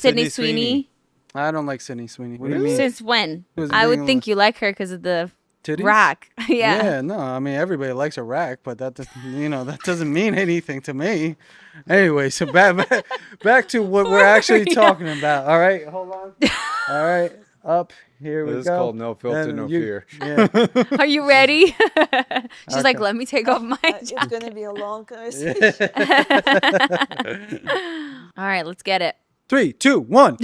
Sydney Sweeney. I don't like Sydney Sweeney. What do you mean? Since when? Was I would being think you like her because of the Titties? rack. Yeah. Yeah, no, I mean everybody likes a rack, but that that doesn't mean anything to me. Anyway, so back to what we're actually talking about. All right, hold on. All right, up here we go. This is called No Filter, No Fear. Yeah. Are you ready? She's like, Okay. let me take off my It's jacket. gonna be a long conversation. All right, let's get it. 3, 2, 1.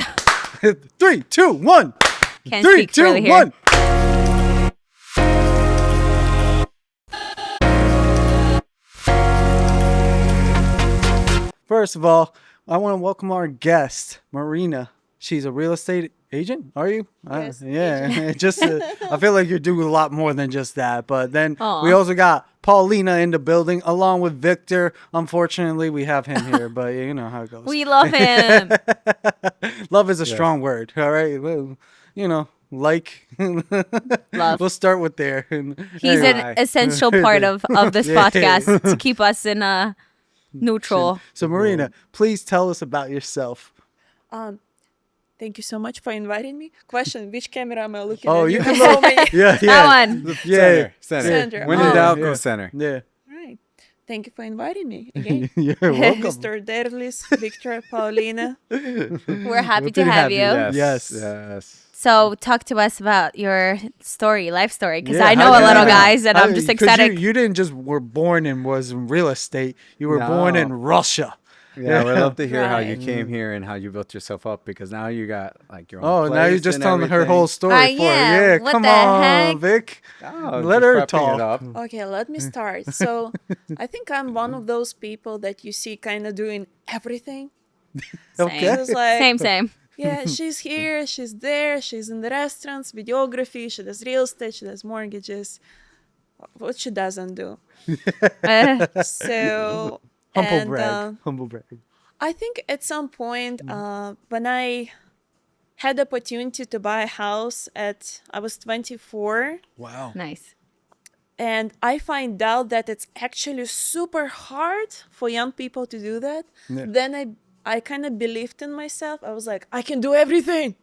3, 2, 1. Can't 3, speak 2, Shirley here. 1. First of all, I want to welcome our guest, Marina. She's a real estate agent, are you? Yes, Yeah, just I feel like you're doing a lot more than just that. But then Aw. we also got Paulina in the building, along with Victor. Unfortunately, we have him here, but you know how it goes. We love him. Love is a strong word, all right? Well, like. Love. We'll start with there. He's Anyway. an essential part of this Yeah. podcast to keep us in a neutral. So, Marina, please tell us about yourself. Thank you so much for inviting me. Question: which camera am I looking Oh, at? you You can have so many. Yeah, That one. Yeah. Center. Center. When in Oh. doubt, Yeah. go center. Yeah. Right. Thank you for inviting me again. You're welcome. Mr. Derlis, Victor, Paulina. We're happy We're to have happy. you. Yes. Yes. So talk to us about your story, life story, because Yeah, I know how a did little, you- guys, and I'm just 'cause ecstatic. You didn't just were born and was in real estate. You were born No. in Russia. Yeah, we'd love to hear how you Right. came here and how you built yourself up, because now you got like your own Oh, now you're place just and telling her everything. whole story for her. yeah. Yeah, What come the on, heck? Vic. Oh, Let just her prepping talk. it up. Okay, let me start. So, I think I'm one of those people that you see kind of doing everything. Okay. It was like, Same. yeah, she's here, she's there, she's in the restaurants, videography, she does real estate, she does mortgages. What she doesn't do. So, Humble and, brag. Humble brag. I think at some point when I had the opportunity to buy a house I was 24, Wow. Nice. and I find out that it's actually super hard for young people to do that. Yeah. Then I kind of believed in myself. I was like, I can do everything.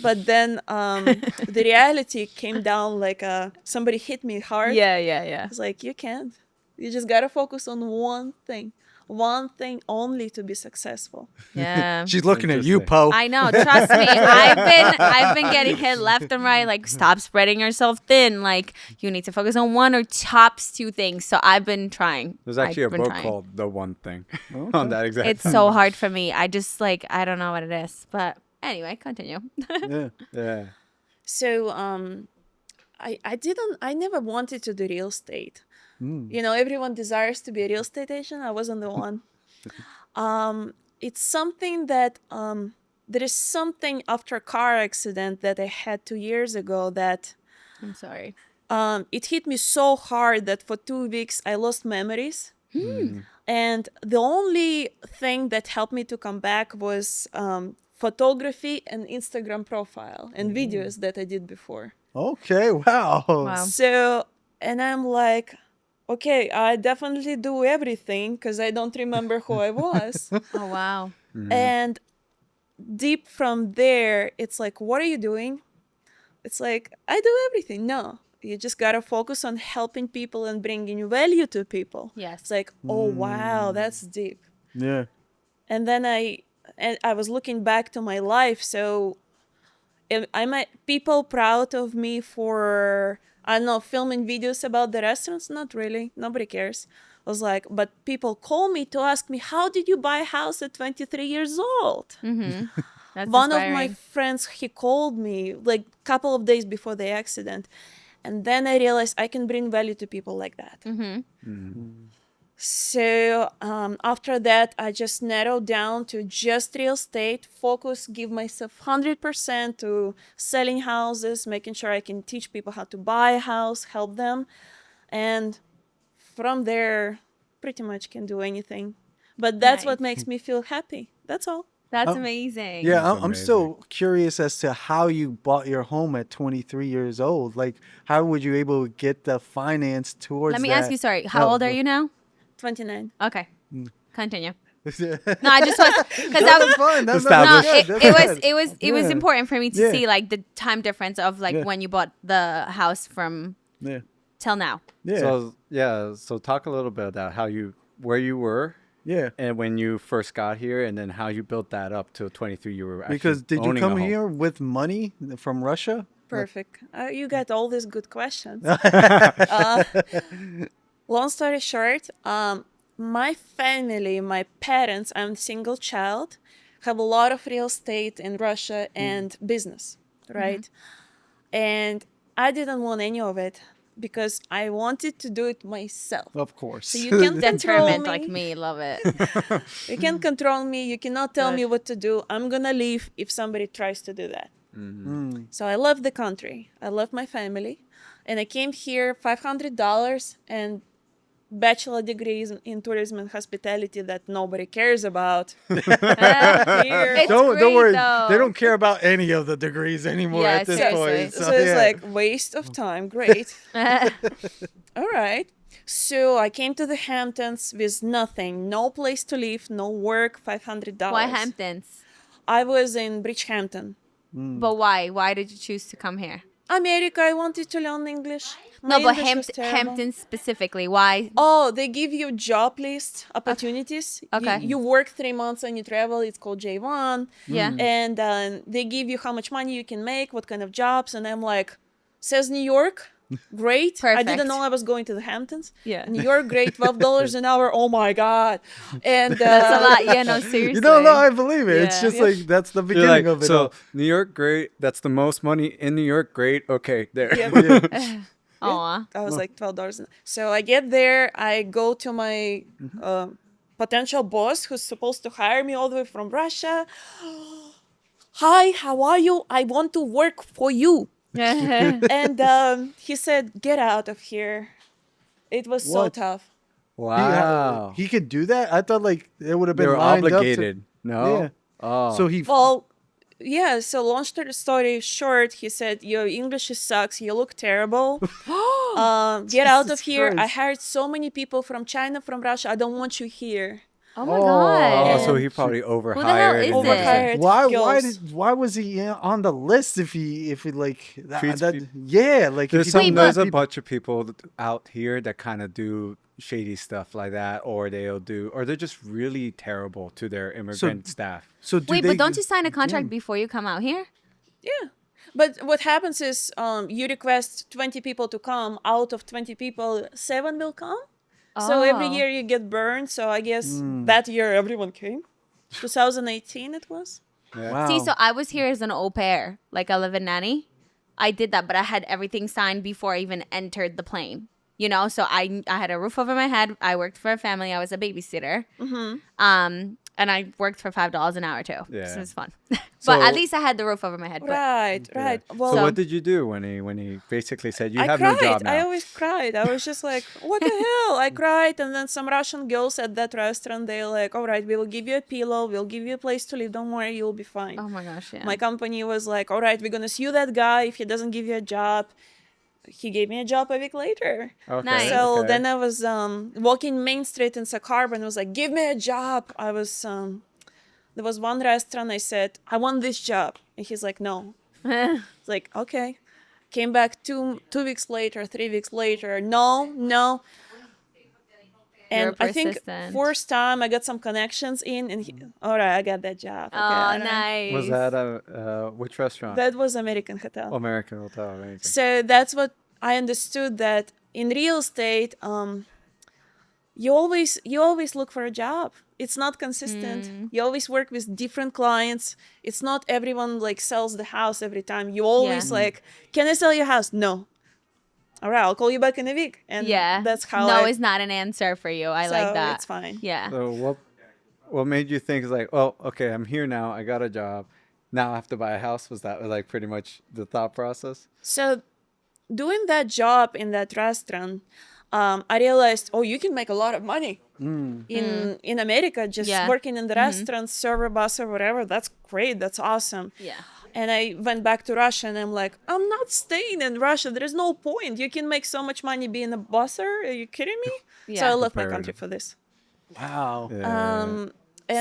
But then the reality came down like somebody hit me hard. Yeah. It's like, you can't. You just got to focus on one thing only to be successful. Yeah. She's looking at you, Interesting. Poe. I know. Trust me. I've been getting hit left and right. Like, stop spreading yourself thin. Like, you need to focus on one or tops two things. So I've been trying. There's actually I've a been book trying. called The One Thing on that exact. It's so hard for me. I just I don't know what it is. But anyway, continue. Yeah. Yeah. So I never wanted to do real estate. You know, everyone desires to be a real estate agent. I wasn't the one. It's something that there is something after a car accident that I had 2 years ago that I'm sorry. it hit me so hard that for 2 weeks I lost memories. And the only thing that helped me to come back was photography and Instagram profile and videos that I did before. Okay. Wow. Wow. So, and I'm like, okay, I definitely do everything because I don't remember who I was. Oh, wow. And deep from there, it's like, what are you doing? It's like, I do everything. No, you just got to focus on helping people and bringing value to people. Yes. It's like, oh, wow, that's deep. Yeah. And then I was looking back to my life. So am I people proud of me for, I don't know, filming videos about the restaurants? Not really. Nobody cares. I was like, but people call me to ask me, how did you buy a house at 23 years old? That's One of my inspiring. friends, he called me like a couple of days before the accident. And then I realized I can bring value to people like that. So after that, I just narrowed down to just real estate, focus, give myself 100% to selling houses, making sure I can teach people how to buy a house, help them. And from there, pretty much can do anything. But that's what Nice. makes me feel happy. That's all. That's Oh. amazing. Yeah, That's I'm still curious as to how you bought your home at 23 years old. Like, how would you able to get the finance towards Let me that? ask you, sorry, how Oh, old are you now? 29. Okay. Continue. No, I just was because I was fun. That's no, Established. it was Yeah. important for me to Yeah. see like the time difference of like Yeah. when you bought the house from Yeah. till now. Yeah. So talk a little bit about where you were Yeah. and when you first got here, and then how you built that up to 23. You were actually Because did you owning a come home. here with money from Russia? Perfect. You got all these good questions. Long story short, my family, my parents, I'm a single child, have a lot of real estate in Russia and business, right? And I didn't want any of it because I wanted to do it myself. Of course. So you can control Determined me. like me, love it. You can control me. You cannot tell me Good. what to do. I'm gonna leave if somebody tries to do that. So I left the country. I left my family, and I came here $500 and bachelor degrees in tourism and hospitality that nobody cares about. Here. It's Don't great, worry. though. They don't care about any of the degrees anymore Yeah, at this seriously. point. So it's yeah. like waste of time. Great. All right. So I came to the Hamptons with nothing, no place to live, no work, $500. Why Hamptons? I was in Bridgehampton, But why? Why did you choose to come here? America. I wanted to learn English. No, My but English was terrible. Hamptons specifically. Why? Oh, they give you job list opportunities. Okay. You work 3 months and you travel. It's called J1. Yeah. And they give you how much money you can make, what kind of jobs. And I'm like, says New York. Great. I Perfect. didn't know I was going to the Hamptons. Yeah. New York, great. $12 an hour. Oh my God. And That's a lot. Yeah, no, seriously. You don't know, I believe it. It's Yeah. just like that's the You're beginning like, of it. so all. New York, great. That's the most money in New York. Great. Okay, there. Yeah. Aw. I was like $12. So I get there. I go to my potential boss who's supposed to hire me all the way from Russia. Hi, how are you? I want to work for you. And he said, get out of here. It was so What? tough. Wow. He could do that? I thought like it would have They been were lined obligated. No. Yeah. Oh. up to. So he Well, yeah, so long story short, he said, your English sucks. You look terrible. Get out of Jesus here. I Christ. hired so many people from China, from Russia. I don't want you here. Oh my Oh. god. Oh, so he probably overhired. Who the hell is and it? Overhired girls. why was he on the list if he like Treats that peop- yeah like There's if you don't but- there's a people- bunch of people out here that kind of do shady stuff like that, or they're just really terrible to their immigrant staff. so do Wait, they, but don't you sign a contract before you come out here? Yeah. But what happens is you request 20 people to come. Out of 20 people, 7 will come. So every Oh. year you get burned. So I guess that year everyone came. 2018 it was. Wow. See, so I was here as an au pair, like a live-in nanny. I did that, but I had everything signed before I even entered the plane. You know, so I had a roof over my head. I worked for a family. I was a babysitter. And I worked for $5 an hour too. Yeah. So it was fun. So- but at least I had the roof over my head. But Right. Well, So what did you do when he basically said you I have cried. no job now? I always cried. I was just like, what the hell? I cried. And then some Russian girls at that restaurant, they're like, all right, we will give you a pillow. We'll give you a place to live. Don't worry, you'll be fine. oh my gosh, yeah. My company was like, all right, we're going to sue that guy if he doesn't give you a job. He gave me a job a week later. Okay, Nice. So okay. then I was walking Main Street in Sakharov and was like, give me a job. I was, there was one restaurant. I said, I want this job. And he's like, no. It's like, okay. Came back two weeks later, 3 weeks later. No. And I think persistent. first time I got some connections in and all right, I got that job. Okay, I Oh, don't know. nice. Was that which restaurant? That was American Hotel. American Hotel. Amazing. So that's what I understood, that in real estate, you always look for a job. It's not consistent. You always work with different clients. It's not everyone like sells the house every time. You always Yeah. like, can I sell your house? No. All right, I'll call you back in a week. And Yeah. that's how no I, is not an answer for you. I so like that. it's fine. Yeah. So what made you think like, oh, okay, I'm here now. I got a job. Now I have to buy a house. Was that like pretty much the thought process? So doing that job in that restaurant, I realized, oh, you can make a lot of money in America just Yeah. working in the restaurant, server, busser, whatever. That's great. That's awesome. Yeah. And I went back to Russia and I'm like, I'm not staying in Russia. There is no point. You can make so much money being a busser. Are you kidding me? So Yeah. I left my Prepared. country for this. Wow. Yeah.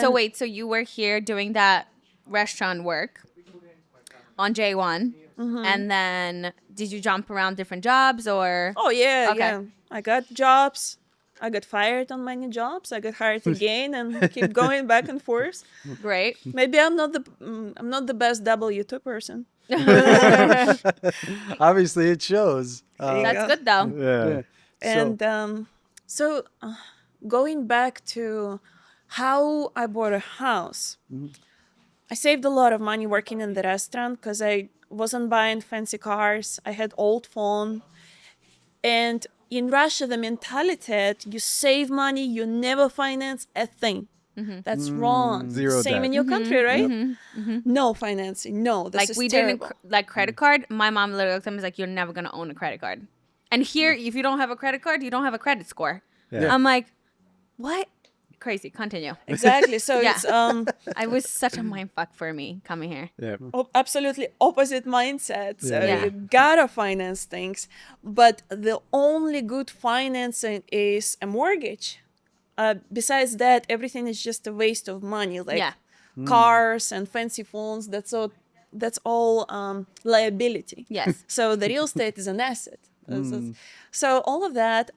So wait, so you were here doing that restaurant work on J1, and then did you jump around different jobs or? Oh yeah, Okay. yeah. I got jobs. I got fired on many jobs. I got hired again, and keep going back and forth. Great. Maybe I'm not the best W2 person. Obviously, it shows. Yeah. That's good though. Yeah. Yeah. And so going back to how I bought a house, I saved a lot of money working in the restaurant because I wasn't buying fancy cars. I had old phone. And in Russia, the mentality that you save money, you never finance a thing. That's wrong. Zero Same debt. in your country, right? No financing. No, this Like is we terrible. didn't like credit card. My mom literally looked at me and was like, "You're never gonna own a credit card." And here, if you don't have a credit card, you don't have a credit score. Yeah. I'm like, what? Crazy. Continue. Exactly. So Yeah. it's I was such a mind fuck for me coming here. Yeah. absolutely opposite mindset. So Yeah. you gotta finance things, but the only good financing is a mortgage. Besides that, everything is just a waste of money, like Yeah. cars and fancy phones. That's all liability. Yes. So the real estate is an asset. So all of that,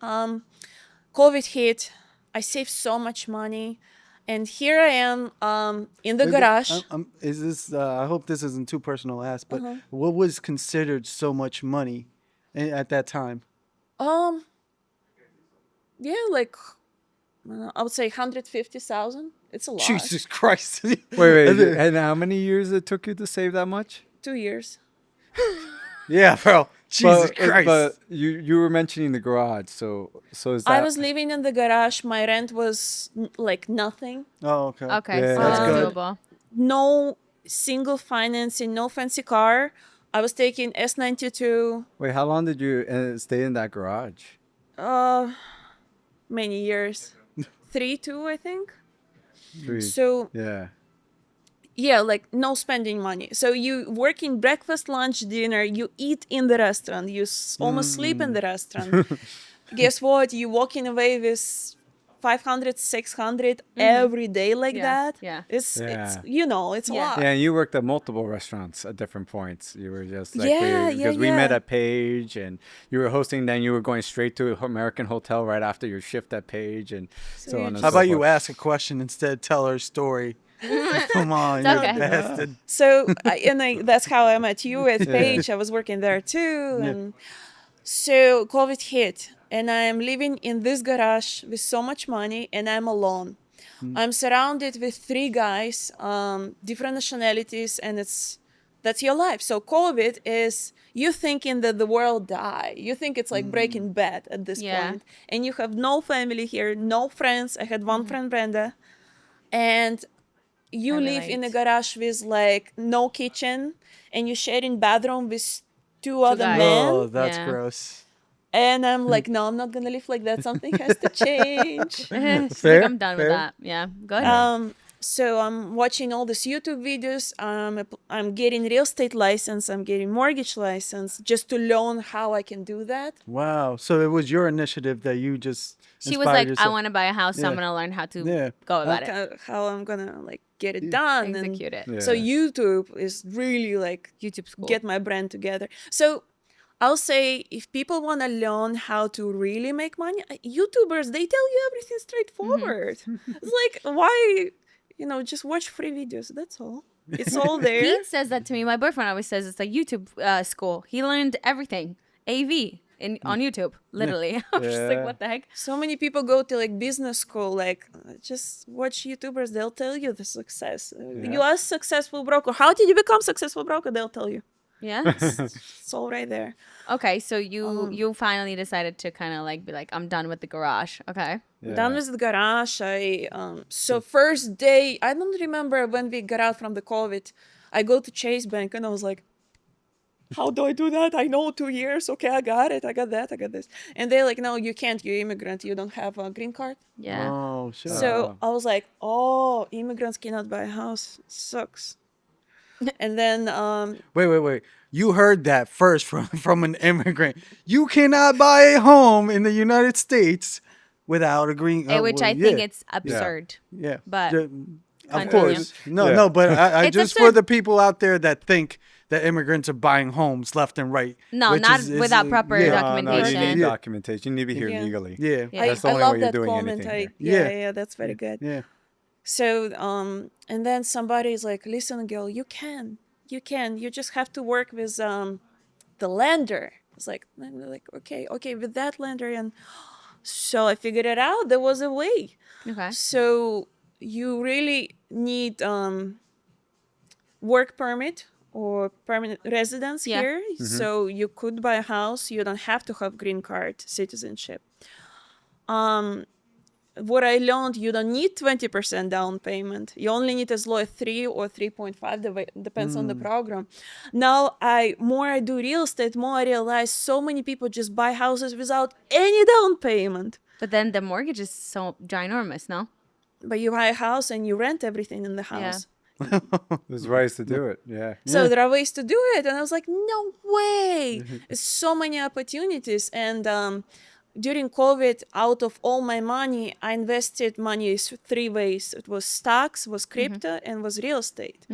COVID hit. I saved so much money, and here I am in the garage. Is this? I hope this isn't too personal to ask, but what was considered so much money at that time? Yeah, like I would say 150,000. It's a lot. Jesus Christ! Wait. And how many years it took you to save that much? 2 years. Yeah, bro. Jesus Christ! But you were mentioning the garage, so is that? I was living in the garage. My rent was like nothing. Oh, okay. Okay. Yeah, So that's that's good. doable. No single financing, no fancy car. I was taking S92 Wait, how long did you stay in that garage? many years. 3, 2, I think. 3. So Yeah. yeah, like no spending money. So you work in breakfast, lunch, dinner. You eat in the restaurant. You almost sleep in the restaurant. Guess what? You walking away with 500, 600 every day like Yeah, that. yeah. It's Yeah. it's a Yeah. lot. Yeah, and you worked at multiple restaurants at different points. You were just like, Yeah, because yeah, we met yeah. at Page, and you were hosting. Then you were going straight to American Hotel right after your shift at Page, and so you on. And How so about you forth. ask a question instead? Tell her story. Come on, you okay. bastard. So that's how I met you at Page. I was working there too, and so COVID hit, and I'm living in this garage with so much money, and I'm alone. I'm surrounded with 3 guys, different nationalities, and that's your life. So COVID is you thinking that the world died. You think it's like Breaking Bad at this Yeah. point, and you have no family here, no friends. I had one friend, Brenda, and you I live in a relate. garage with like no kitchen, and you sharing bathroom with 2 other guys. men. Oh, that's Yeah. gross. And I'm like, no, I'm not gonna live like that. Something has to change. She's Fair, like, I'm done with fair. that. Yeah. Good. So I'm watching all these YouTube videos. I'm getting real estate license. I'm getting mortgage license just to learn how I can do that. Wow. So it was your initiative that you just. She was inspired like, I yourself. want to buy a house, so I'm Yeah. going to learn how to Yeah. go about it. How I'm gonna like get it done and Execute it. Yeah. so YouTube is really like YouTube school. get my brand together. So I'll say if people want to learn how to really make money, YouTubers, they tell you everything straightforward. It's like, why, just watch free videos. That's all. It's all there. He says that to me. My boyfriend always says it's like YouTube school. He learned everything. AV on YouTube, literally. I was just like, Yeah. what the heck? So many people go to like business school, like just watch YouTubers. They'll tell you the success. You ask successful broker, how did you become successful broker? They'll tell you. Yeah. It's all right there. Okay, so you finally decided to kind of like be like, I'm done with the garage. Okay. Yeah. Done with the garage. So first day, I don't remember when we got out from the COVID. I go to Chase Bank and I was like, how do I do that? I know 2 years. Okay, I got it. I got that. I got this. And they're like, no, you can't. You're immigrant. You don't have a green card. Yeah. Oh, shit. So I was like, oh, immigrants cannot buy a house. Sucks. And then Wait. You heard that first from an immigrant. You cannot buy a home in the United States. without a green. Which well, I think yeah, it's absurd. yeah. But Ju- of continue. course, no, Yeah. no. But I It's just for absurd. the people out there that think that immigrants are buying homes left and right. No, which not is, without proper yeah, No, documentation. you need Yeah. documentation. You need to be here Yeah. legally. yeah, Yeah. That's the I only love way you're that doing comment. anything Yeah, here. yeah, that's very good. yeah. So, and then somebody is like, "Listen, girl, you can. You just have to work with the lender." It's like, okay, with that lender, and so I figured it out. There was a way. Okay. So you really need work permit or permanent residence Yeah. here. So you could buy a house. You don't have to have green card citizenship. What I learned, you don't need 20% down payment. You only need as low as 3 or 3.5, depends on the program. Now, more I do real estate, more I realize so many people just buy houses without any down payment. But then the mortgage is so ginormous, no? But you buy a house and you rent everything in the house. There's ways to do it. Yeah. So there are ways to do it. And I was like, no way. There's so many opportunities. And during COVID, out of all my money, I invested money 3 ways. It was stocks, was crypto, and was real estate.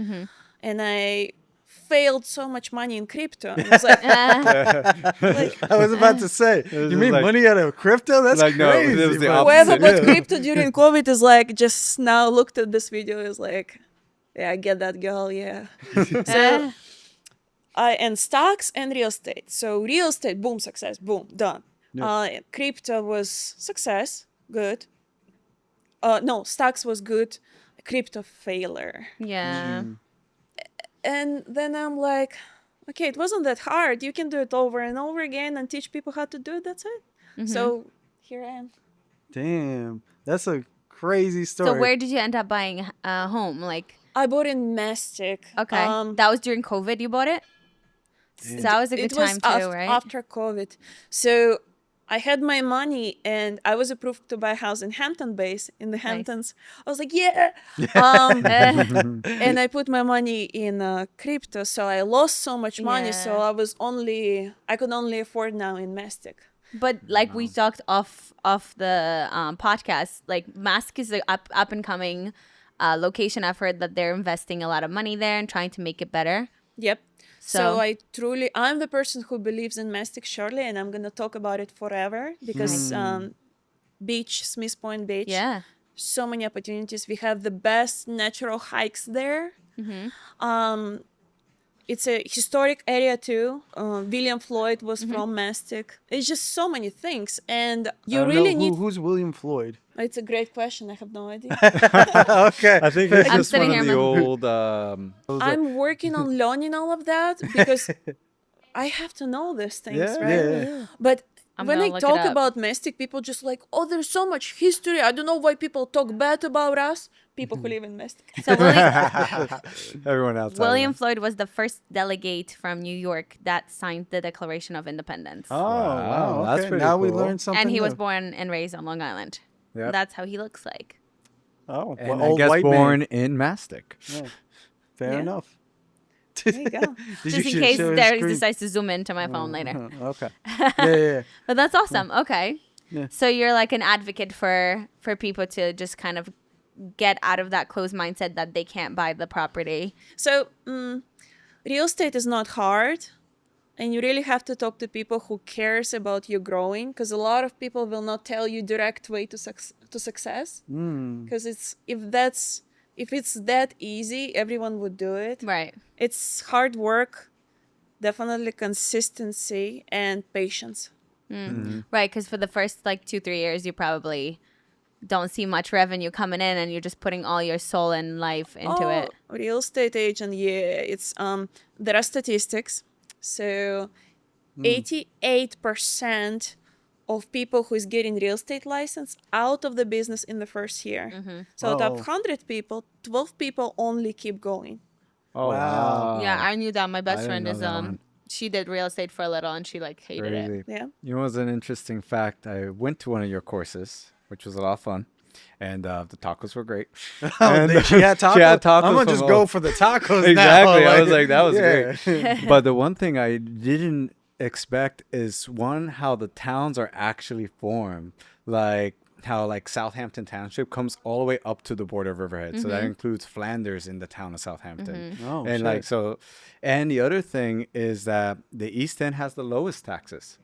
And I failed so much money in crypto. I was like, I was about to say, you mean like- money out of crypto? That's Like, no, crazy. it was the but- opposite. whoever bought Yeah. crypto during COVID is like, just now looked at this video, is like, yeah, I get that, girl, yeah. So, and stocks and real estate. So real estate, boom, success, boom, done. Crypto was success, good. No, stocks was good. Crypto failure. Yeah. And then I'm like, okay, it wasn't that hard. You can do it over and over again and teach people how to do it. That's it. So here I am. Damn, that's a crazy story. So where did you end up buying a home? Like, I bought in Mastic. okay, that was during COVID. You bought it. So that was a good It was time too, right? after COVID. So I had my money and I was approved to buy a house in Hampton Bays in the Hamptons. I was like, yeah. And I put my money in crypto. So I lost so much money. So I could only afford now in Mastic. But like we talked off the podcast, like Mastic is an up and coming location. I've heard that they're investing a lot of money there and trying to make it better. Yep. So- So I'm the person who believes in Mastic, Shirley, and I'm going to talk about it forever because beach, Smith Point Beach, Yeah. so many opportunities. We have the best natural hikes there. It's a historic area too. William Floyd was from Mastic. It's just so many things. And you really need... Who's William Floyd? It's a great question. I have no idea. Okay. I think it's I'm just one sitting of here, the man. old. I'm working on learning all of that because I have to know these things, Yeah, right? yeah. But I'm when gonna I look it talk up. about Mastic, people just like, oh, there's so much history. I don't know why people talk bad about us. People who live in Mastic. So William, Everyone outside. William Floyd was the first delegate from New York that signed the Declaration of Independence. Oh, Wow, wow. that's Okay. pretty Now we cool. learned something And he was new. born and raised on Long Island. Yep. That's how he looks like. Oh, And well, I old guess white born man. in Mastic. Fair Yeah. enough. There you go. Did Just you in case show his Darius screen? decides to zoom into my phone later. Okay. Yeah. But that's awesome. Okay. Yeah. So you're like an advocate for people to just kind of get out of that closed mindset that they can't buy the property. So real estate is not hard. And you really have to talk to people who cares about you growing. Because a lot of people will not tell you direct way to success. Because if it's that easy, everyone would do it. Right. It's hard work, definitely consistency and patience. Right. Because for the first like 2-3 years, you probably don't see much revenue coming in and you're just putting all your soul and life into it. Real estate agent, yeah. It's there are statistics. So 88% of people who is getting real estate license out of the business in the first year. So out of Oh. 100 people, 12 people only keep going. Oh, Wow. Yeah, I knew that. My best didn't friend know is that one. she did real estate for a little and she like hated it. Crazy. Yeah. You know, it was an interesting fact. I went to one of your courses, which was a lot of fun, and the tacos were great. And She had tacos. She had tacos I'm gonna from just all- go for the tacos now. Exactly. I was like, that was yeah. great. But the one thing I didn't expect is how the towns are actually formed. Like how like Southampton Township comes all the way up to the border of Riverhead. So that includes Flanders in the town of Southampton. Oh, And shit. like so, and the other thing is that the East End has the lowest taxes,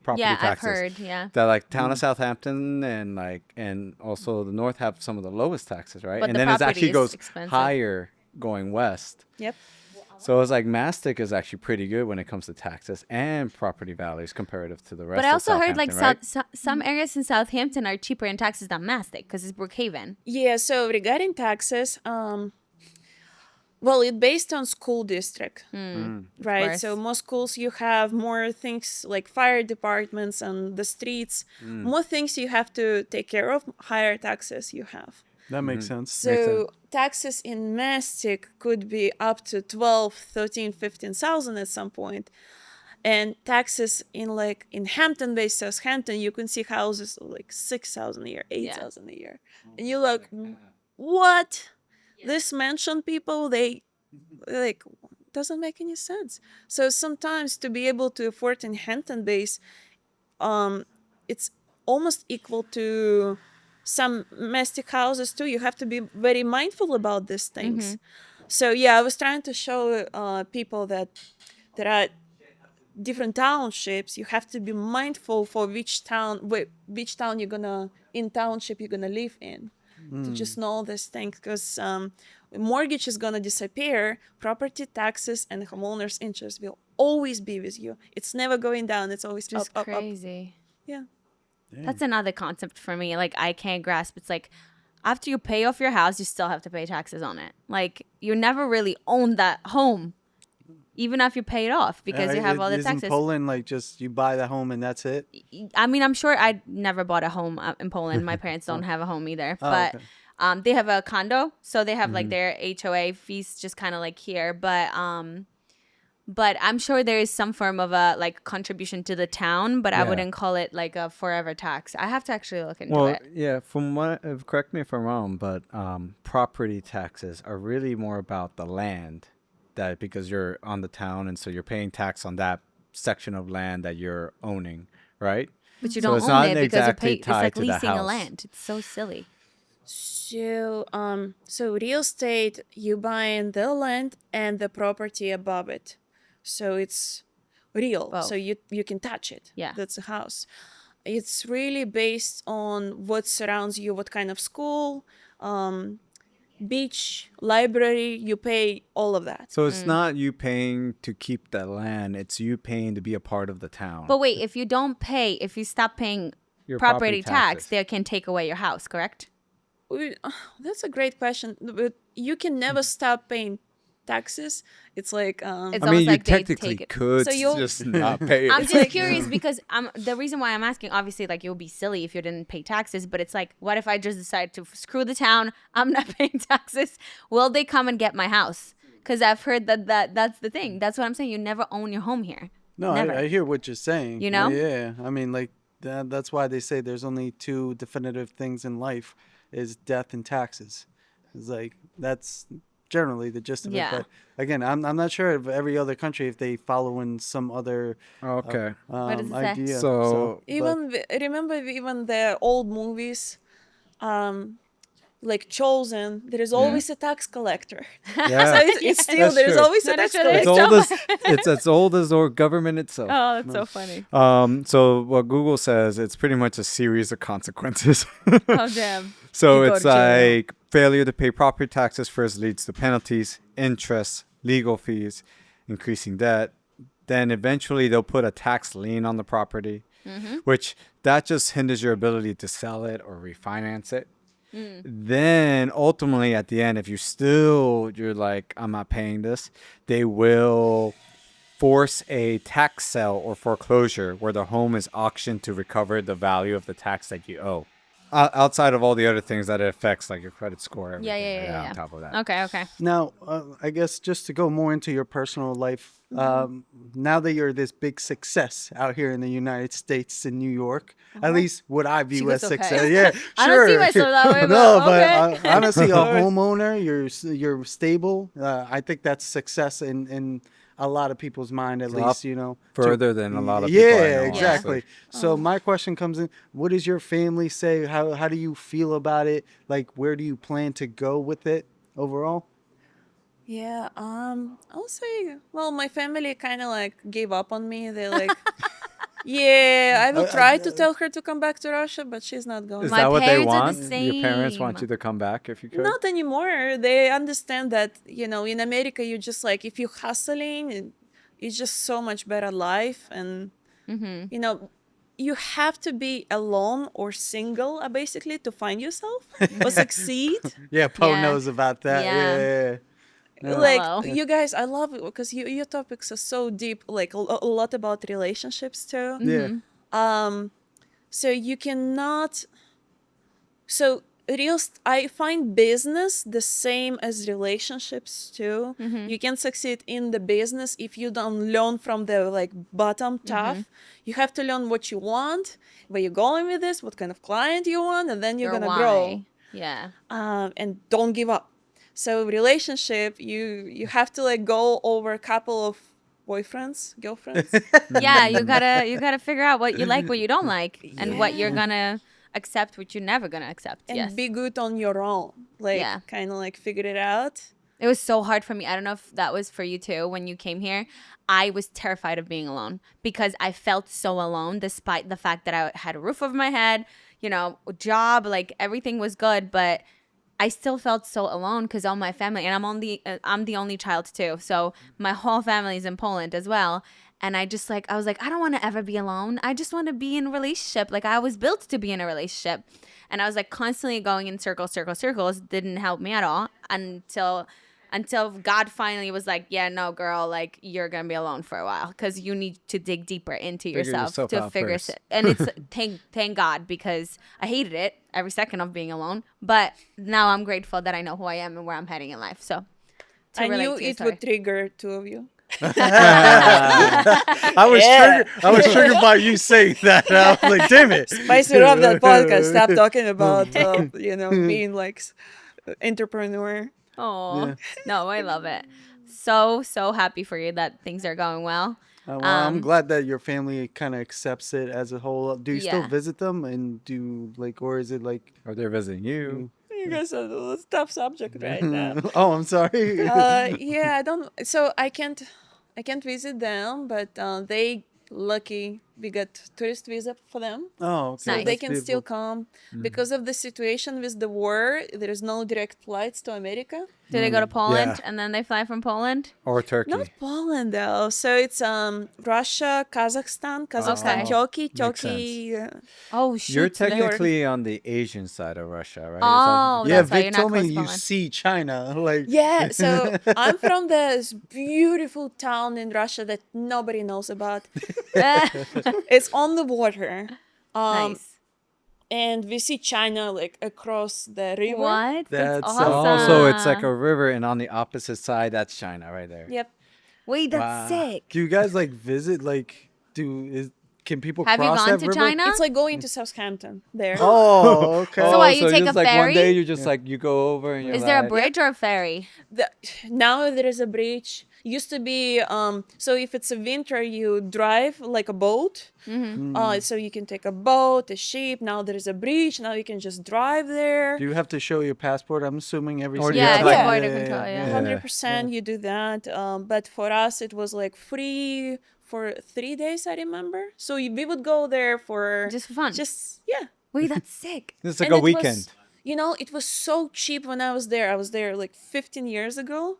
property Yeah, I've taxes. heard. Yeah. That like town of Southampton and also the North have some of the lowest taxes, right? But And the then it property actually is goes expensive. higher going west. Yep. So it's like Mastic is actually pretty good when it comes to taxes and property values comparative to the rest. But I also heard like Southampton, right? some areas in Southampton are cheaper in taxes than Mastic because it's Brookhaven. Yeah, so regarding taxes, well, it's based on school district, right? course. So most schools you have more things like fire departments and the streets, more things you have to take care of, higher taxes you have. That makes sense. So taxes in Mastic could be up to 12, 13, 15,000 at some point. And taxes in Hampton Bay, Southampton, you can see houses like 6,000 a year, 8,000 a year. And you're like, what? This mansion people, they like doesn't make any sense. So sometimes to be able to afford in Hampton Bays, it's almost equal to some domestic houses too. You have to be very mindful about these things. So yeah, I was trying to show people that there are different townships. You have to be mindful for which town in township you're gonna live in. To just know this thing, because mortgage is gonna disappear, property taxes and homeowners interest will always be with you. It's never going down. It's always Just up. crazy. Yeah. That's another concept for me. Like I can't grasp. It's like after you pay off your house, you still have to pay taxes on it. Like you never really own that home, even if you pay it off because you have all the Isn't taxes. Poland like just you buy the home and that's it? I mean, I'm sure I never bought a home in Poland. My parents don't have a home either, but okay. they have a condo, so they have like their HOA fees just kind of like here. But I'm sure there is some form of a like contribution to the town, but I Yeah. wouldn't call it like a forever tax. I have to actually look into Well, it. yeah, from what, correct me if I'm wrong, but property taxes are really more about the land, that because you're on the town and so you're paying tax on that section of land that you're owning, right? But you So don't it's own not it because you exactly pay. It's tied like to the leasing a house. land. It's so silly. So real estate, you buying the land and the property above it. So it's real. Both. So you can touch it. Yeah. That's a house. It's really based on what surrounds you, what kind of school, beach, library, you pay all of that. So it's not you paying to keep that land, it's you paying to be a part of the town. But wait, if you don't pay, if you stop paying Your property tax, taxes. they can take away your house, correct? That's a great question. But you can never stop paying taxes. It's like It's I almost mean, you like they technically take it. could So you'll- just not pay it. I'm just curious because the reason why I'm asking, obviously, like it would be silly if you didn't pay taxes, but it's like, what if I just decide to screw the town? I'm not paying taxes. Will they come and get my house? Because I've heard that's the thing. That's what I'm saying. You never own your home here. No, Never. I hear what you're saying. You know? Yeah. I mean, like that's why they say there's only two definitive things in life: is death and taxes. It's like that's generally the gist of Yeah. it. But again, I'm not sure of every other country if they follow in some other Okay. What does it say? idea. So- remember even the old movies, like Chosen. There is always a tax collector. Yeah. It's still That's there's true. always a That tax is really It's collector. old as it's as old as our government itself. Oh, that's so funny. So what Google says, it's pretty much a series of consequences. Oh, damn. So You go it's to jail. like failure to pay property taxes first leads to penalties, interest, legal fees, increasing debt. Then eventually they'll put a tax lien on the property, which that just hinders your ability to sell it or refinance it. Then ultimately at the end, if you're like, I'm not paying this, they will force a tax sale or foreclosure where the home is auctioned to recover the value of the tax that you owe. Outside of all the other things that it affects, like your credit score, everything Yeah. on top of that. Okay. Now, I guess just to go more into your personal life Now that you're this big success out here in the United States in New York, at least what I view goes, as "Okay." success. Yeah, I sure. don't see myself that way, No, but but okay. honestly, a homeowner, you're stable. I think that's success in a lot of people's mind, at It's a lot least, further than a lot of people I Yeah, know, exactly. honestly. So my question comes in: what does your family say? How do you feel about it? Like, where do you plan to go with it overall? Yeah, I'll say, well, my family kind of like gave up on me. They're like, yeah, I will try to tell her to come back to Russia, but she's not going. Is My that what they parents are the want? Your parents want same. you to come back if you could? Not anymore. They understand that, in America, you just like, if you're hustling, it's just so much better life. And, you have to be alone or single, basically, to find yourself or succeed. Yeah, Poe Yeah. knows about that. Yeah. Yeah. Like, Hello. you guys, I love it because your topics are so deep, like a lot about relationships too. Yeah. So you cannot. So I find business the same as relationships too. You can succeed in the business if you don't learn from the like bottom top. You have to learn what you want, where you're going with this, what kind of client you want, and then you're Your gonna grow. why. Yeah. And don't give up. So relationship, you have to like go over a couple of boyfriends, girlfriends. Yeah, you gotta figure out what you like, what you don't like, and what you're Yeah. gonna accept, what you're never gonna accept. And Yes. be good on your own. Like Yeah. kind of like figure it out. It was so hard for me. I don't know if that was for you too. When you came here, I was terrified of being alone because I felt so alone despite the fact that I had a roof over my head, job, like everything was good, but I still felt so alone because all my family, and I'm the only child too. So my whole family is in Poland as well. And I was like, I don't want to ever be alone. I just want to be in a relationship. Like I was built to be in a relationship. And I was like constantly going in circles, circles, circles. Didn't help me at all until God finally was like, yeah, no, girl, like you're going to be alone for a while because you need to dig deeper into yourself yourself to out figure first. it. And it's thank God because I hated it every second of being alone. But now I'm grateful that I know who I am and where I'm heading in life. So I relate knew to your it story. would trigger two of you. I was triggered by you saying that. I was like, damn it. Spice it up that podcast. Stop talking about being like entrepreneur. Oh, Yeah. no, I love it. So happy for you that things are going well. Well, I'm glad that your family kind of accepts it as a whole. Do you still Yeah. visit them and or is it like? Or they're visiting you? You guys are a tough subject right now. Oh, I'm sorry. Yeah, I don't. So I can't visit them, but they lucky we got tourist visa for them. Oh, okay. So Nice. they That's can still beautiful. come because of the situation with the war. There is no direct flights to America. Do they go to Poland Yeah. and then they fly from Poland? Or Turkey? Not Poland though. So it's Russia, Kazakhstan, Okay. Turkey, Makes Turkey. Oh shoot! You're so they're- technically on the Asian side of Russia, right? Oh, Yeah, that's why Vic you're not told me close to you Poland. see China. Like, Yeah, so I'm from this beautiful town in Russia that nobody knows about. It's on the water. Nice. And we see China like across the river. What? That's That's awesome. So it's like a river, and on the opposite side, that's China right there. Yep. Wait, that's Wow. sick. do you guys like visit? Like, can people Have you cross gone that to river? China? It's like going to Southampton there. Oh, okay. So what, you so take just a like one ferry? day you just like you go over and you're Is there a like, bridge or a ferry? Now there is a bridge. Used to be so if it's a winter you drive like a boat. So you can take a boat, a ship. Now there is a bridge. Now you can just drive there. Do you have to show your passport? I'm assuming every. Or do single you Yeah, have it's like- a border control. Yeah. 100% you do that. But for us it was like free for 3 days, I remember. So we would go there for Just for fun. yeah. Wait, that's sick. It's like And a it was- weekend. it was so cheap when I was there. I was there like 15 years ago.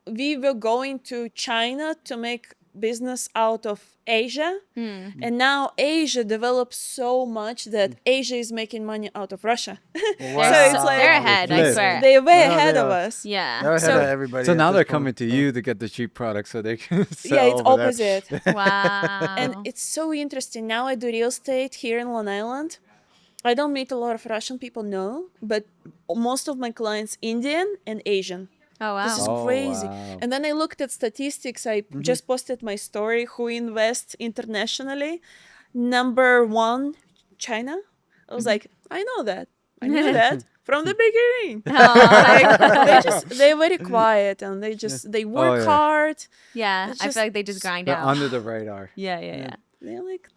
We were going to China to make business out of Asia. And now Asia developed so much that Asia is making money out of Russia. Wow. So it's like- they're ahead, I Flip. swear. They're way No, ahead they of are. us. They're Yeah. ahead So- of everybody. So at now this they're point. coming to you to get the cheap product so they can sell Yeah, it's over there. opposite. Wow. And it's so interesting. Now I do real estate here in Long Island. I don't meet a lot of Russian people, no, but most of my clients Indian and Asian. Oh wow. This is Oh, crazy. wow. And then I looked at statistics. I just posted my story. Who invests internationally? Number one, China. I was like, I know that. I knew that from the beginning. Aw. They're very quiet and they work yeah. hard. Yeah, It's I just feel like they just grind They're out. under the radar. Yeah, yeah, yeah. They're like,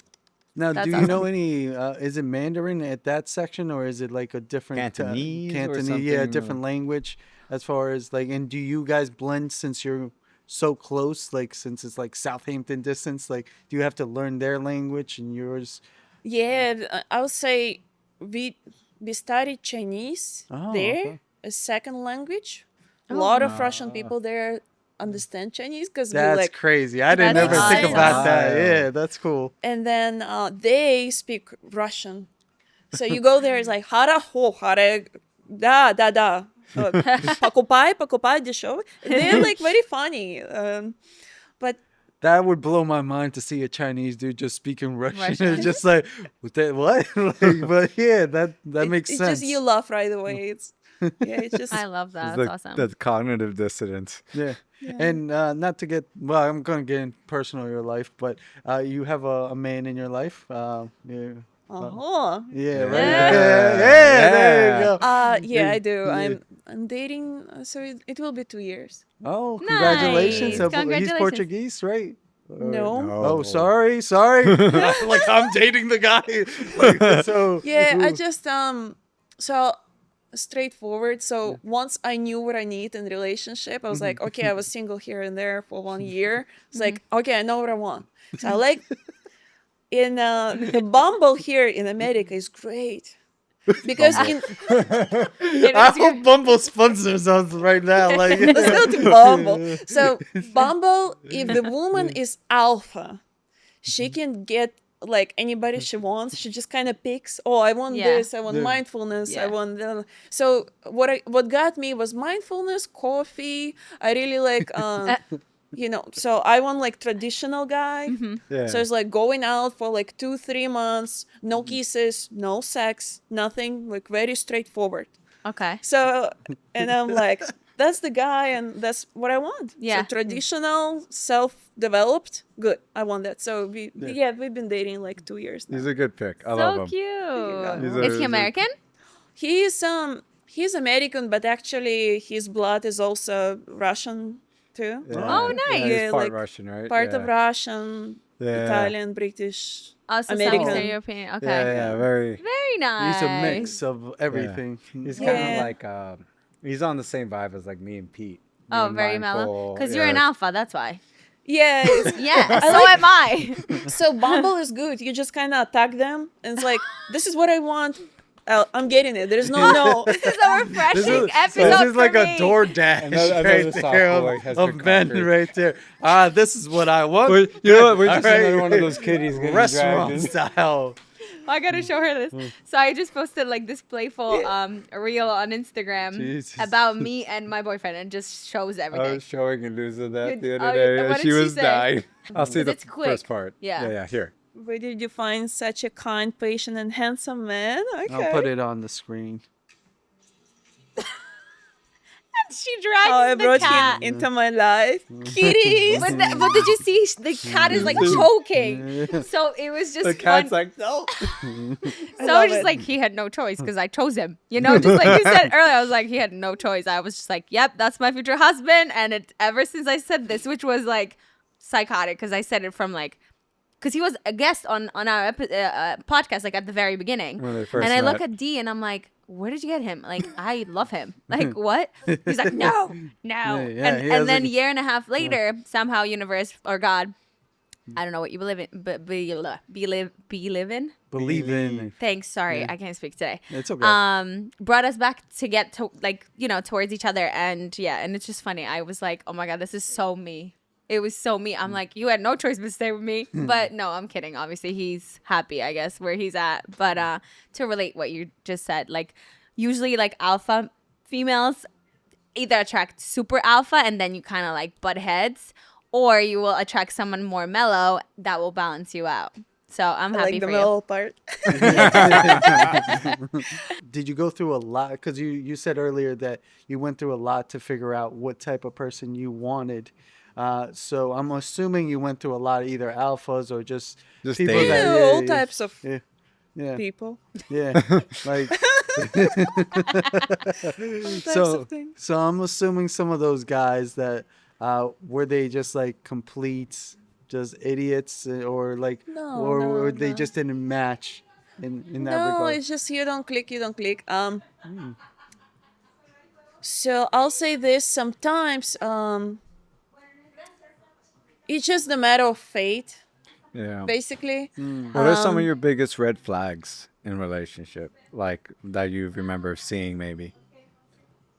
Now, That's do you awesome. know any? Is it Mandarin at that section, or is it like a different Cantonese or Cantonese? something, Yeah, a different language as far as like. And do you guys blend since you're so close? Like, since it's like Southampton distance, like, do you have to learn their language and yours? yeah, I would say we studied Chinese Oh, there, okay. a second language. A Oh. lot of Russian people there understand Chinese because we That's like, crazy. I didn't That's ever think awesome. about that. Wow. Yeah, that's cool. and then they speak Russian. So you go there, it's like hara ho hara da da da. Покупай дешевый. They're like very funny. But That would blow my mind to see a Chinese dude just speaking Russian. Russian. It's just like, what? Like, but yeah, that makes it's sense. just you laugh right away. It's it's just I love that. It's That's the, awesome. the cognitive dissonance. Yeah. And not to get, well, I'm going to get in personal your life, but you have a man in your life. Yeah, uh-huh. yeah, right. Yeah. Yeah, there you go. Yeah, I do. Yeah. I'm dating, so it will be 2 years. Oh, congratulations. Nice. So He's Congratulations. Portuguese, right? Or- No. Oh, sorry. Like I'm dating the guy. Like, so Yeah, I just so straightforward. So once I knew what I need in relationship, I was like, okay, I was single here and there for 1 year. It's like, okay, I know what I want. So I like in the Bumble here in America is great. Because in I hope Bumble sponsors us right now. Like, let's go to Bumble. So Bumble, if the woman is alpha, she can get like anybody she wants. She just kind of picks. Oh, I want Yeah. this. I want Yeah. mindfulness. I Yeah. want that. So what got me was mindfulness, coffee. I really like so I want like traditional guy. Yeah. So it's like going out for like 2-3 months, no kisses, no sex, nothing, like very straightforward. Okay. So, and I'm like, that's the guy, and that's what I want. Yeah. So traditional, self-developed, good. I want that. So we've been dating like 2 years now. He's a good pick. I love So him. cute. He's Is a- he American? He's American, but actually his blood is also Russian too. Oh, nice. He's Yeah, part like, Russian, right? Part yeah. of Russian, Yeah. Italian, British. Also American. some Eastern European. Okay. Yeah, very. Very nice. he's a mix of everything. He's Yeah. kind of like he's on the same vibe as like me and Pete. Oh, Being very mellow. mindful, Because you're an yeah. alpha, that's why. Yeah. Yeah, so am I. So Bumble is good. You just kind of attack them, and it's like, this is what I want. I'm getting it. There's no. This is a refreshing episode This is like for a me. DoorDash Another right soft there boy has of been men conquered. right there. This is what I want. Well, you know what? We're just All right. another one of those kitties getting Restaurant dragged in. style. I gotta show her this. So I just posted like this playful reel on Instagram Jesus. about me and my boyfriend, and just shows I everything. was showing Luza that You- the oh, other day, what and did she she was say? dying. I'll see the It's quick. first part. Yeah. Yeah, here. Where did you find such a kind, patient, and handsome man? Okay. I'll put it on the screen. She drags Oh, I the brought cat. him into my life. Kitties. But did you see the cat is like choking? So it was just The cat's fun. like, no. So I love was just it. like, he had no choice because I chose him. You know, just like you said earlier, I was like, he had no choice. I was just like, yep, that's my future husband. And it ever since I said this, which was like psychotic because I said it from like, because he was a guest on our podcast like at the very beginning. When they first And I look met. at D and I'm like, where did you get him? Like, I love him. Like, what? He's like, no. Yeah, he and has then a- a year and a half later, somehow universe or God, I don't know what you believe in, but believe in. Believe in. Thanks. Sorry, I can't speak today. It's okay. Brought us back to get to like, you know, towards each other. And yeah, and it's just funny. I was like, oh my God, this is so me. It was so me. I'm like, you had no choice but to stay with me. But no, I'm kidding. Obviously, he's happy, I guess, where he's at. But to relate what you just said, like usually like alpha females either attract super alpha and then you kind of like butt heads, or you will attract someone more mellow that will balance you out. So I'm I happy like the for you. middle part. Did you go through a lot? Because you said earlier that you went through a lot to figure out what type of person you wanted. So I'm assuming you went through a lot of either alphas or just Just people dating. that All types of yeah yeah people, yeah like all types of so things. so I'm assuming some of those guys that were they just like complete just idiots or like No, or no, were they no. just didn't match in that No, regard? it's just you don't click, you don't click. So I'll say this sometimes, it's just a matter of fate, Yeah. basically. What are some of your biggest red flags in relationship, like that you remember seeing maybe?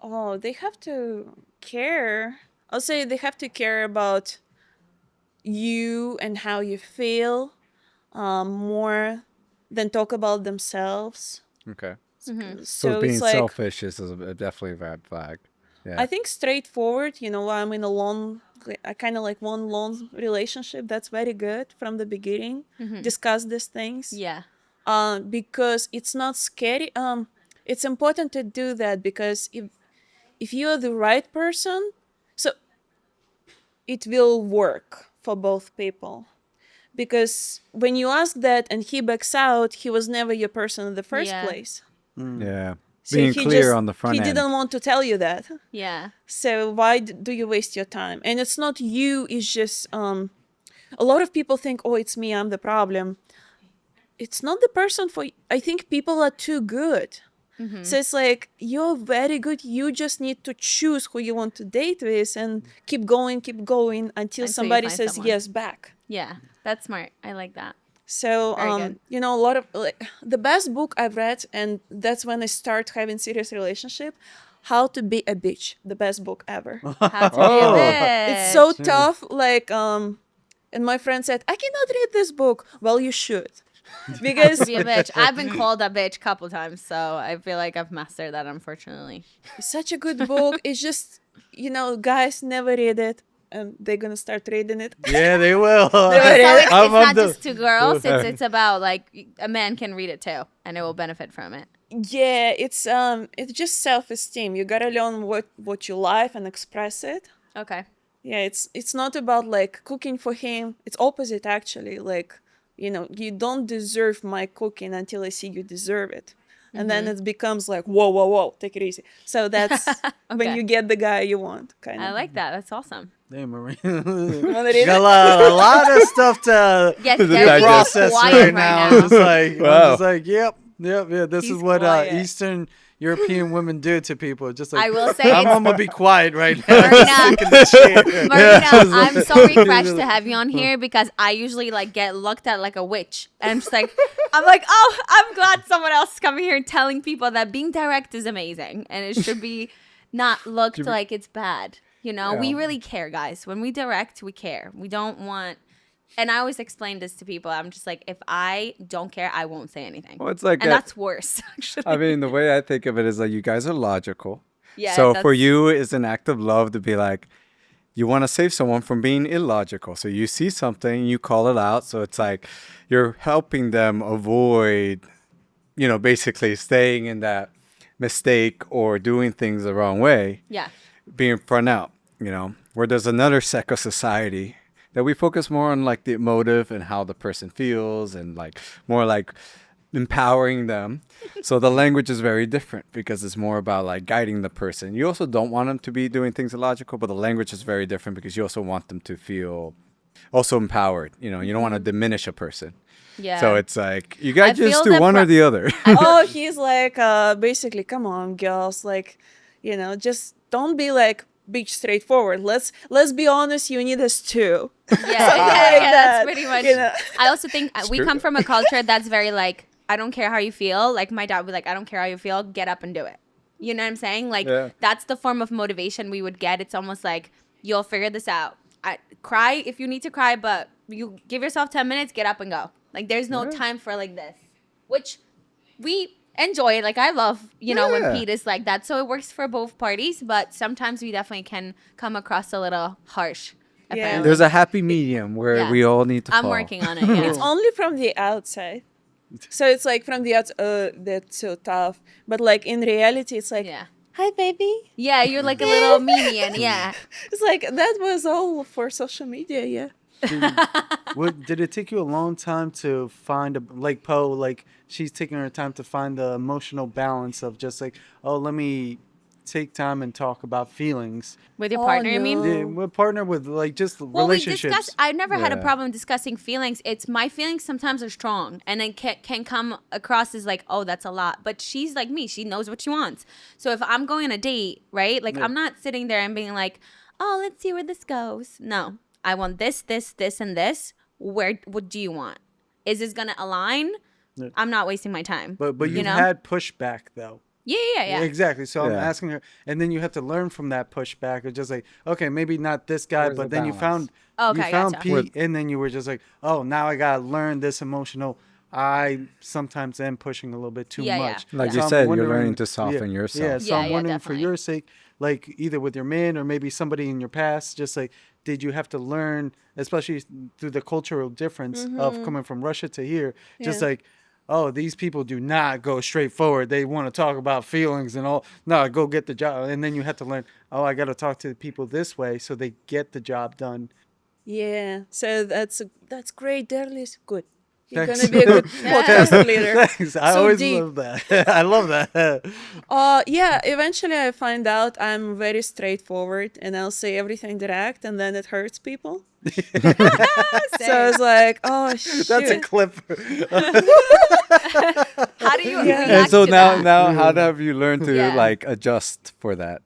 Oh, they have to care. I'll say they have to care about you and how you feel, more than talk about themselves. Okay. So So being it's like, selfish is definitely a red flag. Yeah. I think straightforward, I'm in a long, I kind of like one long relationship. That's very good from the beginning. Discuss these things. Yeah. Because it's not scary. It's important to do that because if you're the right person, so it will work for both people. Because when you ask that and he backs out, he was never your person in the first Yeah. place. Yeah. So Being he clear just on the front he end. didn't want to tell you that. Yeah. So why do you waste your time? And it's not you. It's just a lot of people think, oh, it's me. I'm the problem. It's not the person for. I think people are too good. So it's like you're very good. You just need to choose who you want to date with and keep going until Until you somebody find says someone. yes back. Yeah. That's smart. I like that. So Very good. a lot of like the best book I've read, and that's when I start having serious relationship. How to Be a Bitch, the best book ever. How to be Oh. a bitch. It's so tough. Like and my friend said, I cannot read this book. Well, you should, because Be a bitch. I've been called a bitch a couple times, so I feel like I've mastered that, unfortunately. it's such a good book. It's just guys never read it, and they're gonna start reading it. Yeah, they will. So Yeah. it's not just to girls. It's about like a man can read it too, and it will benefit from it. Yeah, it's just self-esteem. You gotta learn what you like and express it. Okay. Yeah, it's not about like cooking for him. It's opposite actually. Like, you don't deserve my cooking until I see you deserve it. And then it becomes like, whoa, whoa, whoa, take it easy. So that's when Okay. you get the guy you want, kind I of. like that. That's awesome. Hey, Marina. Wanna read Got it? a lot of stuff to Yes, The very digest. process quiet right right now. now. I'm just like, Wow. yep. Yeah. This He's is what quiet. Eastern European women do to people. Just like, I will say I'm it's- gonna be quiet right now. Marina, Marina, I'm so refreshed to have you on here because I usually like get looked at like a witch, and I'm just like, oh, I'm glad someone else is coming here and telling people that being direct is amazing, and it should be not looked like it's bad. We Yeah. really care, guys. When we direct, we care. We don't want. And I always explain this to people. I'm just like, if I don't care, I won't say anything. Well, it's like and that's worse, actually. I mean, the way I think of it is like you guys are logical. Yeah, So for that's- you, it's an act of love to be like, you want to save someone from being illogical. So you see something, you call it out. So it's like you're helping them avoid, basically staying in that mistake or doing things the wrong way, Yeah. being front out, where there's another sect of society that we focus more on like the emotive and how the person feels and like more like empowering them. So the language is very different because it's more about like guiding the person. You also don't want them to be doing things illogical, but the language is very different because you also want them to feel also empowered. You don't want to diminish a person. Yeah. So it's like you gotta I just feel do the one or the other. Oh, he's like, basically, come on, girls, like, just don't be like bitch straightforward. Let's be honest. You need us too. Yeah, like that's that, pretty much. you know? I also think we true. come from a culture that's very like, I don't care how you feel. Like my dad would be like, I don't care how you feel. Get up and do it. You know what I'm saying? Like Yeah. that's the form of motivation we would get. It's almost like you'll figure this out. Cry if you need to cry, but you give yourself 10 minutes. Get up and go. Like there's no time for like this, which we enjoy. Like I love, when Yeah. Pete is like that. So it works for both parties. But sometimes we definitely can come across a little harsh. apparently. There's a happy medium where Yeah. we all need to I'm fall. working on it. Yeah. It's only from the outside. So it's like from the outside, that's so tough. But like in reality, it's like, Yeah. hi, baby. Yeah, you're like a little minion. Yeah. It's like, that was all for social media, yeah. Did it take you a long time to find like Poe, like she's taking her time to find the emotional balance of just like, oh, let me take time and talk about feelings. With your Oh, partner, you mean? no. Yeah, we're partner with like just Well, relationships. we discussed. I've never had a Yeah. problem discussing feelings. It's my feelings sometimes are strong, and then can come across as like, oh, that's a lot. But she's like me; she knows what she wants. So if I'm going on a date, right? Like Yeah. I'm not sitting there and being like, oh, let's see where this goes. No, I want this, this, this, and this. What do you want? Is this gonna align? Yeah. I'm not wasting my time. But you you've know? had pushback though. Yeah. Exactly. So I'm Yeah. asking her, and then you have to learn from that pushback. Of just like, okay, maybe not this guy, Where's but the then you balance? found Okay, you found gotcha. Pete, and then you were just like, oh, now I gotta learn this emotional. I sometimes am pushing a little bit too Yeah, yeah. much. Like So you I'm said, you're wondering- learning to soften Yeah, yourself. so I'm Yeah, wondering for definitely. your sake, like either with your man or maybe somebody in your past, just like, did you have to learn, especially through the cultural difference of coming from Russia to here, just Yeah. like, oh, these people do not go straight forward. They want to talk about feelings and all. No, go get the job. And then you have to learn, oh, I got to talk to the people this way so they get the job done. Yeah. So that's great, Darlis. Good. You're Thanks. gonna be a good podcast leader. Thanks. I So always deep. love that. I love that. Yeah, eventually I find out I'm very straightforward and I'll say everything direct and then it hurts people. So it's like, oh shit. That's a clip. How do you Yeah. react And so to now, that? now, how have you learned to Yeah. like adjust for that?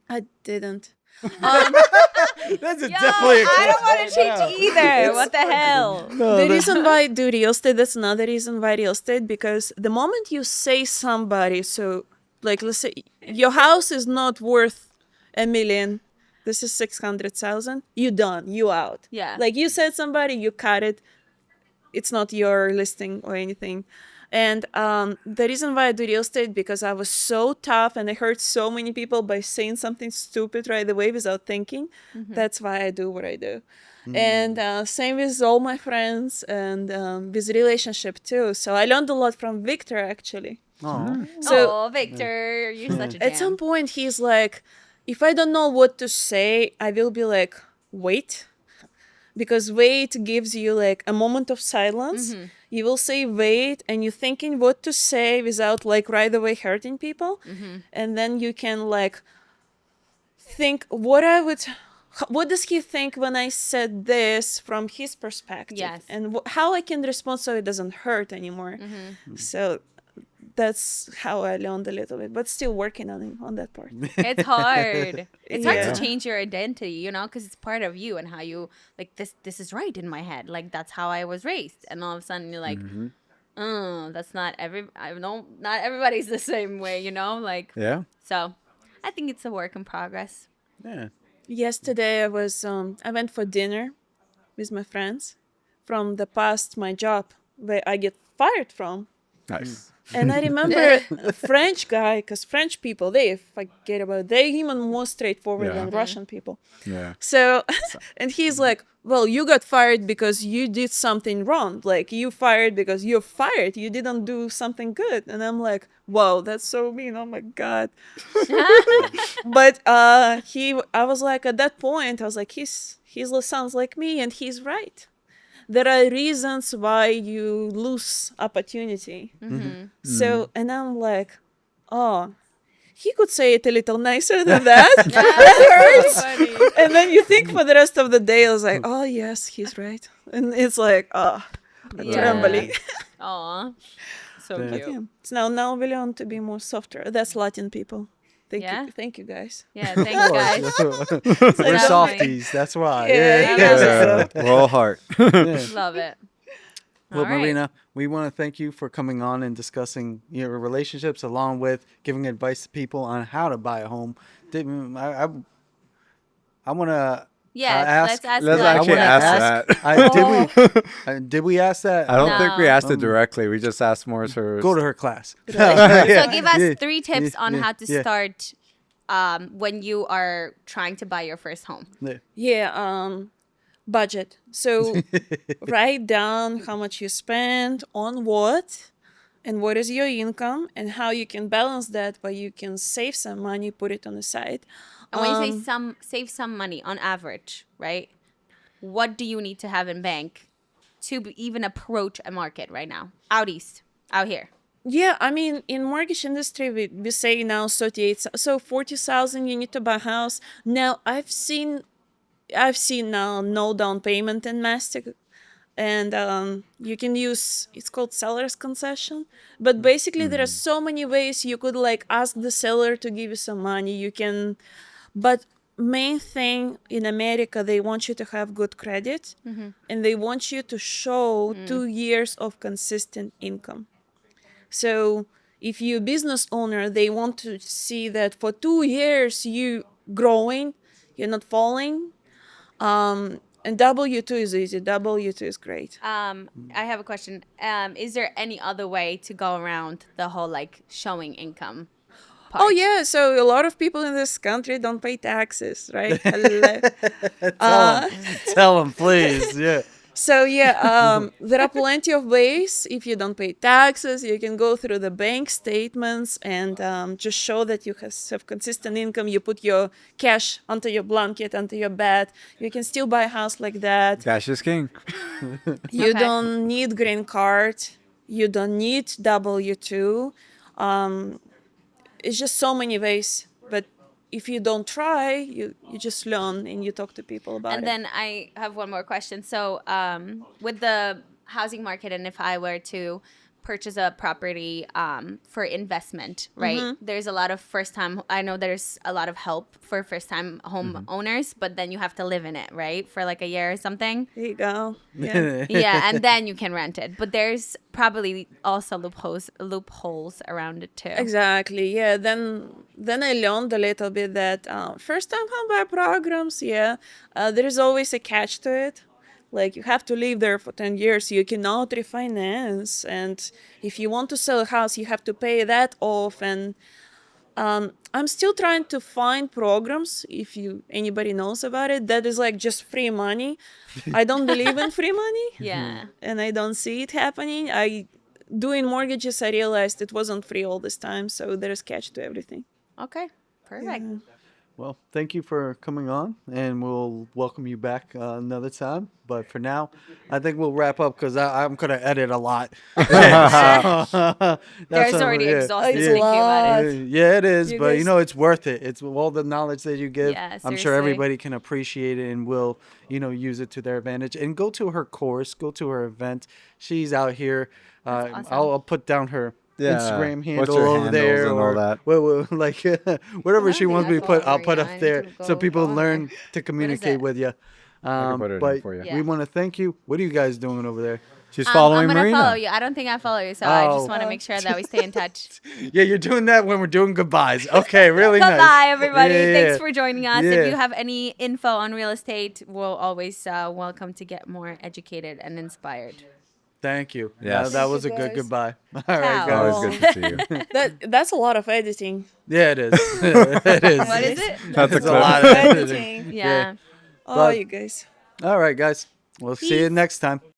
I didn't. That's a definitely a I clip. don't want to change either. What the hell? The reason why I do real estate, that's another reason why real estate, because the moment you say somebody, so like let's say your house is not worth $1 million, this is 600,000, you done, you out. Yeah. Like you said somebody, you cut it, it's not your listing or anything. And the reason why I do real estate, because I was so tough and I hurt so many people by saying something stupid right away without thinking. That's why I do what I do. And same with all my friends and with relationship too. So I learned a lot from Victor actually. Aw. So Oh, Victor, you're such a jam. at some point he's like, if I don't know what to say, I will be like, wait. Because wait gives you like a moment of silence. You will say wait and you're thinking what to say without like right away hurting people. And then you can like think what does he think when I said this from his perspective? Yes. And how I can respond so it doesn't hurt anymore. So that's how I learned a little bit, but still working on that part. It's hard. It's hard Yeah. to change your identity, you know, because it's part of you and how you like this is right in my head. Like that's how I was raised. And all of a sudden you're like, oh, that's not not everybody's the same way, you know? Like Yeah. so I think it's a work in progress. Yeah. Yesterday I was I went for dinner with my friends from the past my job where I get fired from. Nice. And I remember a French guy, because French people, they forget about, they're even more straightforward Yeah. than Russian people. Yeah. So, and he's like, well, you got fired because you did something wrong. Like, you fired because you're fired. You didn't do something good. And I'm like, wow, that's so mean. Oh my God. But I was like, at that point, I was like, he sounds like me and he's right. There are reasons why you lose opportunity. So, and I'm like, oh, he could say it a little nicer than that. That hurts. Funny. And then you think for the rest of the day, I was like, oh, yes, he's right. And it's like, oh, trembling. Aw. So Yeah. cute. Yeah. So now we learn to be more softer. That's Latin people. Yeah? Thank you, guys. Yeah, thanks guys. We're Definitely. softies. That's why. Yeah, you guys are We're all heart. Love it. Well, All right. Marina, we want to thank you for coming on and discussing your relationships, along with giving advice to people on how to buy a home. I want to. Yeah, let's ask Let's Glenn. actually wanna ask that. Did we ask that? I don't think we No. asked it directly. We just asked more for Go to her class. So give us Yeah. 3 tips on Yeah. how to Yeah. start when you are trying to buy your first home. Yeah. budget. So write down how much you spend on what and what is your income and how you can balance that, where you can save some money, put it on the side. And when you say save some money on average, right? What do you need to have in bank to even approach a market right now? Out east, out here. Yeah, I mean, in mortgage industry, we say now 38, so 40,000 you need to buy a house. Now I've seen now no down payment in Mastic, and you can use, it's called seller's concession. But basically, there are so many ways you could like ask the seller to give you some money. You can, but main thing in America, they want you to have good credit, and they want you to show 2 years of consistent income. So if you're a business owner, they want to see that for 2 years you growing, you're not falling. And W2 is easy. W2 is great. I have a question. Is there any other way to go around the whole like showing income part? Oh yeah, so a lot of people in this country don't pay taxes, right? Tell them, please. Yeah. So yeah, there are plenty of ways. If you don't pay taxes, you can go through the bank statements and just show that you have consistent income. You put your cash under your blanket, under your bed. You can still buy a house like that. Cash is king. You Okay. don't need green card. You don't need W2. It's just so many ways. But if you don't try, you just learn and you talk to people about it. And then I have one more question. So, with the housing market, and if I were to purchase a property for investment, right? There's a lot of I know there's a lot of help for first-time home owners, but then you have to live in it, right? For like a year or something. There you go. Yeah. Yeah, and then you can rent it. But there's probably also loopholes around it too. Exactly. Yeah. Then I learned a little bit that first time home buyer programs, there is always a catch to it. Like you have to live there for 10 years. You cannot refinance. And if you want to sell a house, you have to pay that off. And I'm still trying to find programs, if anybody knows about it, that is like just free money. I don't believe in free money. Yeah. And I don't see it happening. Doing mortgages, I realized it wasn't free all this time. So there's catch to everything. Okay. Perfect. Well, thank you for coming on, and we'll welcome you back another time. But for now, I think we'll wrap up because I'm going to edit a lot. There's already exhausted It's thinking a about lot. it. Yeah, it is, You but guys- it's worth it. It's all the knowledge that you give. Yeah, I'm sure seriously. everybody can appreciate it and will, use it to their advantage. And go to her course, go to her event. She's out here. That's awesome. I'll put down her Yeah, Instagram what's handle her over handles there, and all or that? like whatever she think wants me to that's put. all I'll put over, up yeah. there I need to so go people on learn there. to communicate it? with you. put it in But for you. Yeah. we want to thank you. What are you guys doing over there? She's following I'm gonna Marina. follow you. I don't think I follow you, so I Oh. just want to make sure that we stay in touch. Yeah, you're doing that when we're doing goodbyes. Okay, really nice. Goodbye, everybody. Yeah, Thanks yeah. for joining us. Yeah. If you have any info on real estate, we'll always welcome to get more educated and inspired. Thank you. Yes. That was a Thank you, good guys. goodbye. All Ciao. right, guys. Always good to see you. That's a lot of editing. Yeah, it is. It is. What is it? That's a It's a clip. lot of editing. Editing. Yeah. Oh, But- you guys. All right, guys. We'll see you next time.